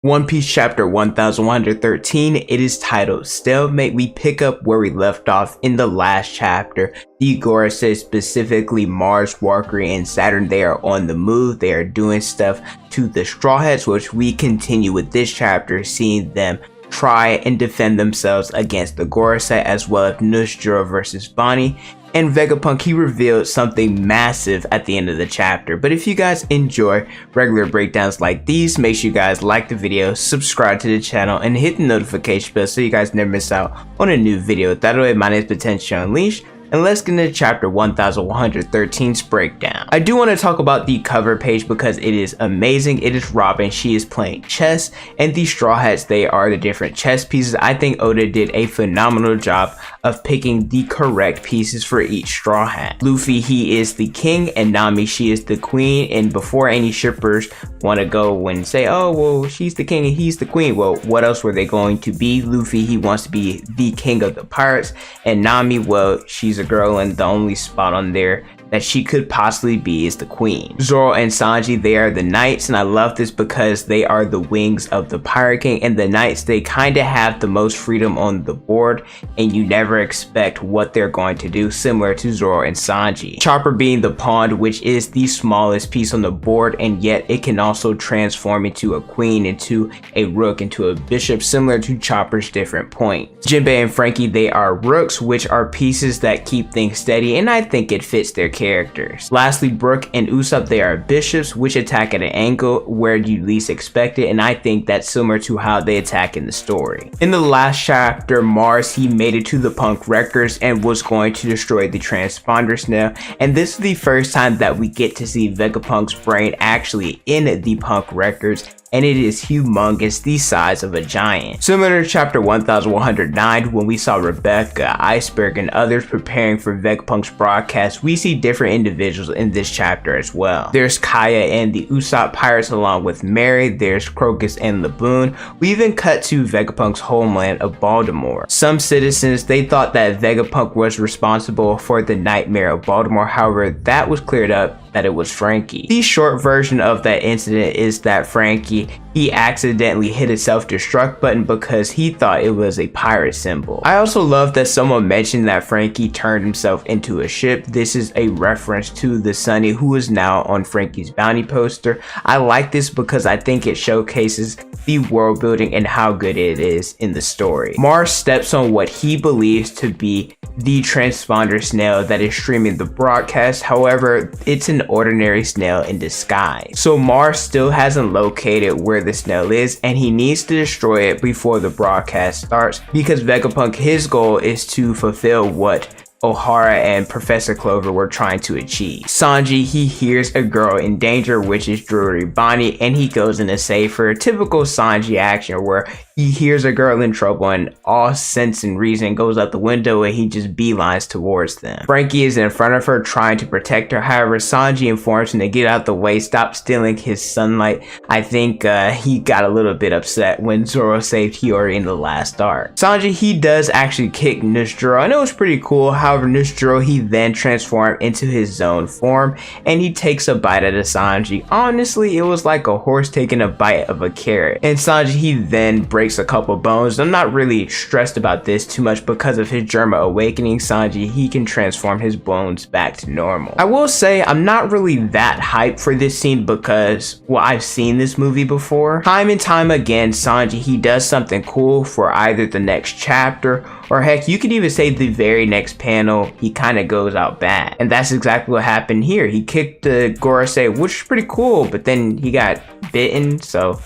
One Piece chapter 1113, it is titled Stalemate. We pick up where we left off in the last chapter. The Gorosei, specifically Mars, Walker, and Saturn, they are on the move. They are doing stuff to the Straw Hats, which we continue with this chapter, seeing them try and defend themselves against the Gorosei, as well as Nusjuro versus Bonney. And Vegapunk, he revealed something massive at the end of the chapter. But if you guys enjoy regular breakdowns like these, make sure you guys like the video, subscribe to the channel, and hit the notification bell so you guys never miss out on a new video. That way, my name is Potential Unleashed, and let's get into chapter 1113's breakdown. I do want to talk about the cover page because it is amazing. It is Robin, she is playing chess, and the Straw Hats, they are the different chess pieces. I think Oda did a phenomenal job of picking the correct pieces for each Straw Hat. Luffy, he is the king, and Nami, she is the queen. And before any shippers want to go and say, oh well, she's the king and he's the queen, well, what else were they going to be? Luffy, he wants to be the king of the pirates, and Nami, well, she's a girl, and the only spot on there that she could possibly be is the queen. Zoro and Sanji, they are the knights, and I love this because they are the wings of the pirate king, and the knights, they kind of have the most freedom on the board, and you never expect what they're going to do, similar to Zoro and Sanji. Chopper being the pawn, which is the smallest piece on the board, and yet it can also transform into a queen, into a rook, into a bishop, similar to Chopper's different points. Jinbei and Frankie, they are rooks, which are pieces that keep things steady, and I think it fits their characters. Lastly, Brook and Usopp, they are bishops, which attack at an angle where you least expect it, and I think that's similar to how they attack in the story. In the last chapter, Mars, he made it to the Punk Records and was going to destroy the transponder snail, and this is the first time that we get to see Vegapunk's brain actually in the Punk Records, and it is humongous, the size of a giant. Similar to chapter 1109, when we saw Rebecca, Iceberg, and others preparing for Vegapunk's broadcast, we see different individuals in this chapter as well. There's Kaya and the Usopp Pirates along with Mary, there's Crocus and Laboon. We even cut to Vegapunk's homeland of Baltimore. Some citizens, they thought that Vegapunk was responsible for the nightmare of Baltimore, however, that was cleared up that it was Frankie. The short version of that incident is that Frankie, he accidentally hit a self-destruct button because he thought it was a pirate symbol. I also love that someone mentioned that Frankie turned himself into a ship. This is a reference to the Sunny, who is now on Frankie's bounty poster. I like this because I think it showcases the world building and how good it is in the story. Mars steps on what he believes to be the transponder snail that is streaming the broadcast. However, it's an ordinary snail in disguise. So Mars still hasn't located where the snail is, and he needs to destroy it before the broadcast starts, because Vegapunk, his goal is to fulfill what O'Hara and Professor Clover were trying to achieve. Sanji, he hears a girl in danger, which is Drury Bonney, and he goes in to save her. Typical Sanji action where he hears a girl in trouble and all sense and reason goes out the window and he just beelines towards them. Frankie is in front of her trying to protect her, however Sanji informs him to get out the way, stop stealing his sunlight. I think he got a little bit upset when Zoro saved Hiyori in the last arc. Sanji, he does actually kick Nusjuro, and it was pretty cool. However, Nusjuro, he then transformed into his zone form and he takes a bite out of Sanji. Honestly, it was like a horse taking a bite of a carrot, and Sanji, he then breaks a couple bones. I'm not really stressed about this too much because of his Germa awakening. Sanji, he can transform his bones back to normal. I will say I'm not really that hyped for this scene because, well, I've seen this movie before. Time and time again, Sanji, he does something cool for either the next chapter or heck, you could even say the very next panel, he kind of goes out bad. And that's exactly what happened here. He kicked the Gorosei, which is pretty cool, but then he got bitten, so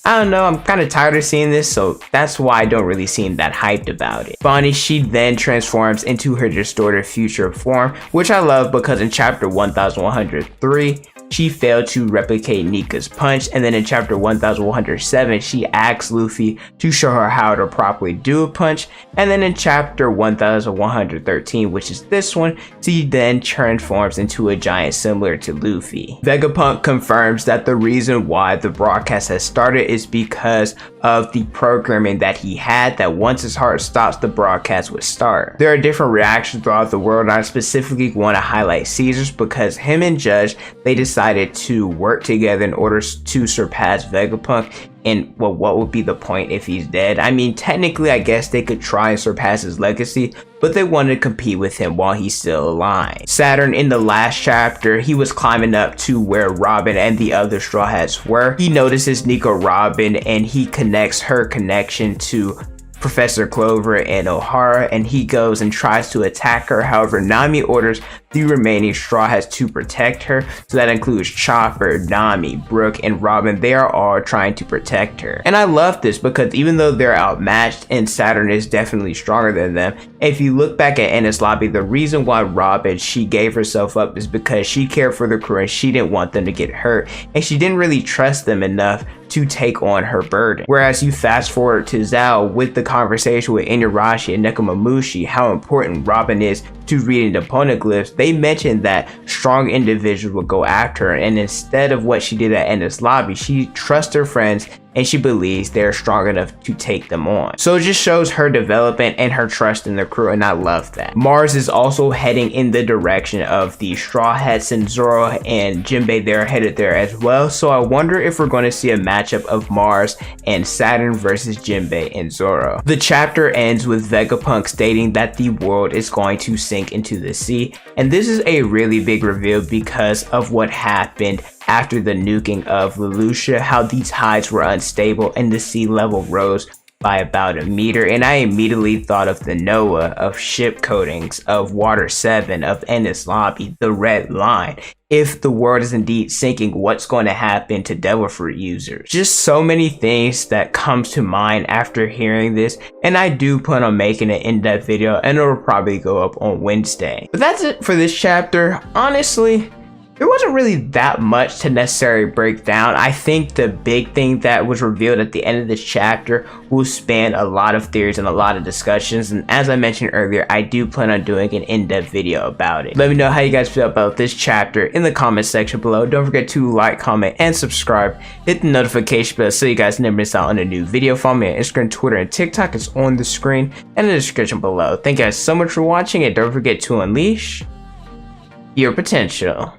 I don't know, I'm kind of tired of seeing this, so that's why I don't really seem that hyped about it. Bonney, she then transforms into her distorted future form, which I love because in chapter 1103, she failed to replicate Nika's punch, and then in chapter 1107, she asks Luffy to show her how to properly do a punch, and then in chapter 1113, which is this one, she then transforms into a giant similar to Luffy. Vegapunk confirms that the reason why the broadcast has started is because of the programming that he had, that once his heart stops, the broadcast would start. There are different reactions throughout the world, and I specifically want to highlight Caesar's because him and Judge, they decided to work together in order to surpass Vegapunk And well, what would be the point if he's dead? I mean, technically, I guess they could try and surpass his legacy, but they wanted to compete with him while he's still alive. Saturn, in the last chapter, he was climbing up to where Robin and the other Straw Hats were. He notices Nico Robin and he connects her connection to Professor Clover and O'Hara, and he goes and tries to attack her. However, Nami orders the remaining Straw Hats to protect her, so that includes Chopper, Nami, Brooke, and Robin. They are all trying to protect her. And I love this because even though they're outmatched and Saturn is definitely stronger than them, if you look back at Enies Lobby, the reason why Robin, she gave herself up is because she cared for the crew and she didn't want them to get hurt, and she didn't really trust them enough to take on her burden. Whereas you fast forward to Zao with the conversation with Inuyasha and Nekomamushi, how important Robin is to reading the poneglyphs, they mentioned that strong individuals will go after her, and instead of what she did at Enies Lobby, she trusts her friends and she believes they're strong enough to take them on. So it just shows her development and her trust in the crew, and I love that. Mars is also heading in the direction of the Straw Hats, and Zoro and Jinbei, they're headed there as well. So I wonder if we're going to see a matchup of Mars and Saturn versus Jinbei and Zoro. The chapter ends with Vegapunk stating that the world is going to sink into the sea, and this is a really big reveal because of what happened after the nuking of Lelouch, how the tides were unstable and the sea level rose by about 1 meter, and I immediately thought of the Noah, of ship coatings, of Water 7, of Enies Lobby, the red line. If the world is indeed sinking, what's going to happen to Devil Fruit users? Just so many things that comes to mind after hearing this, and I do plan on making an in-depth video, and it'll probably go up on Wednesday. But that's it for this chapter. Honestly, there wasn't really that much to necessarily break down. I think the big thing that was revealed at the end of this chapter will span a lot of theories and a lot of discussions, and as I mentioned earlier, I do plan on doing an in-depth video about it. Let me know how you guys feel about this chapter in the comment section below. Don't forget to like, comment, and subscribe. Hit the notification bell so you guys never miss out on a new video. Follow me on Instagram, Twitter, and TikTok. It's on the screen and in the description below. Thank you guys so much for watching, and don't forget to unleash your potential.